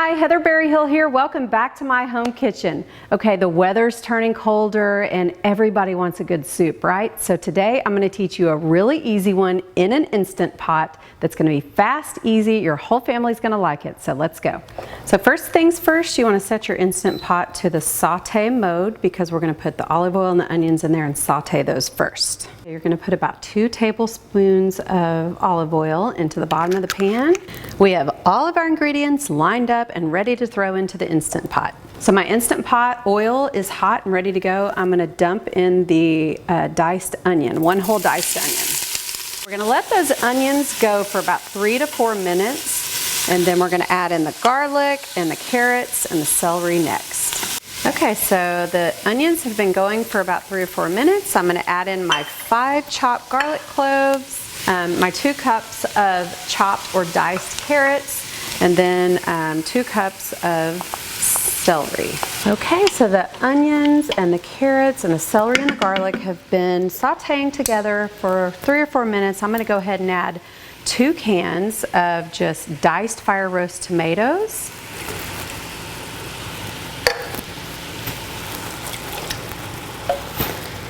Hi, Heather Berryhill here. Welcome back to my home kitchen. Okay, the weather's turning colder and everybody wants a good soup, right? So today I'm going to teach you a really easy one in an Instant Pot that's going to be fast, easy. Your whole family's going to like it. So let's go. So first things first, you want to set your Instant Pot to the saute mode because we're going to put the olive oil and the onions in there and saute those first. You're going to put about 2 tablespoons of olive oil into the bottom of the pan. We have all of our ingredients lined up and ready to throw into the Instant Pot. So my Instant Pot oil is hot and ready to go. I'm going to dump in the diced onion, 1 whole diced onion. We're going to let those onions go for about 3 to 4 minutes, and then we're going to add in the garlic and the carrots and the celery next. Okay, so the onions have been going for about 3 or 4 minutes. I'm going to add in my 5 chopped garlic cloves, my 2 cups of chopped or diced carrots, and then 2 cups of celery. Okay, so the onions and the carrots and the celery and the garlic have been sauteing together for 3 or 4 minutes. I'm going to go ahead and add 2 cans of just diced fire roast tomatoes.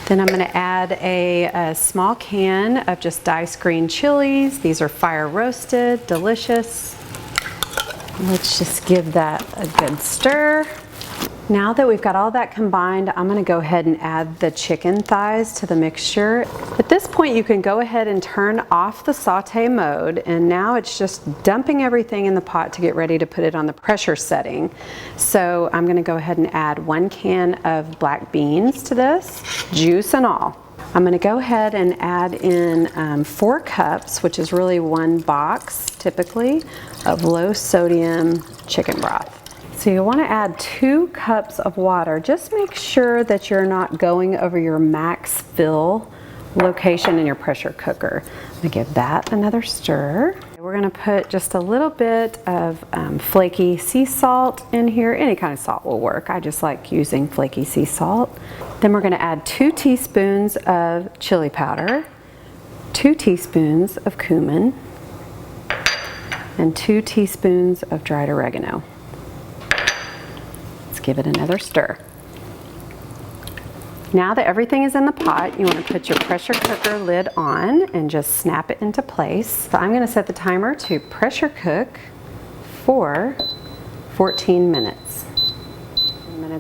Then I'm going to add a small can of just diced green chilies. These are fire roasted, delicious. Let's just give that a good stir. Now that we've got all that combined, I'm going to go ahead and add the chicken thighs to the mixture. At this point, you can go ahead and turn off the saute mode, and now it's just dumping everything in the pot to get ready to put it on the pressure setting. So I'm going to go ahead and add 1 can of black beans to this, juice and all. I'm going to go ahead and add in 4 cups, which is really 1 box typically, of low sodium chicken broth. So you want to add 2 cups of water. Just make sure that you're not going over your max fill location in your pressure cooker. I'm going to give that another stir. We're going to put just a little bit of flaky sea salt in here. Any kind of salt will work. I just like using flaky sea salt. Then we're going to add 2 teaspoons of chili powder, 2 teaspoons of cumin, and 2 teaspoons of dried oregano. Give it another stir. Now that everything is in the pot, you want to put your pressure cooker lid on and just snap it into place. So I'm going to set the timer to pressure cook for 14 minutes.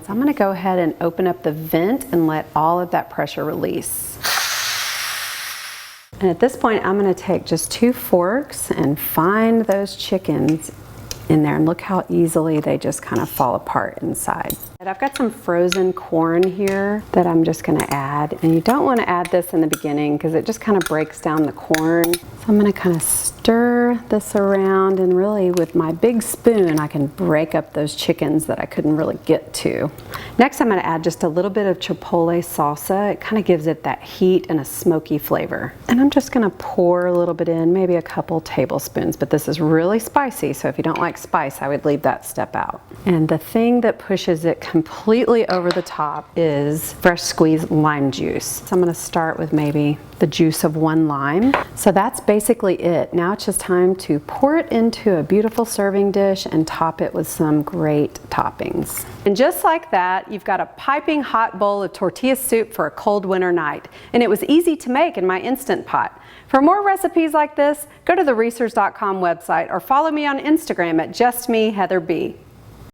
I'm going to go ahead and open up the vent and let all of that pressure release. And at this point, I'm going to take just 2 forks and find those chickens in there, and look how easily they just kind of fall apart inside. And I've got some frozen corn here that I'm just going to add, and you don't want to add this in the beginning because it just kind of breaks down the corn. So I'm going to kind of stir this around, and really with my big spoon I can break up those chickens that I couldn't really get to. Next I'm going to add just a little bit of chipotle salsa. It kind of gives it that heat and a smoky flavor. And I'm just going to pour a little bit in, maybe a couple tablespoons, but this is really spicy, so if you don't like spice, I would leave that step out. And the thing that pushes it completely over the top is fresh squeezed lime juice. So I'm going to start with maybe the juice of 1 lime. So that's basically it. Now it's just time to pour it into a beautiful serving dish and top it with some great toppings. And just like that, you've got a piping hot bowl of tortilla soup for a cold winter night. And it was easy to make in my Instant Pot. For more recipes like this, go to the Reesers.com website or follow me on Instagram at JustMeHeatherB.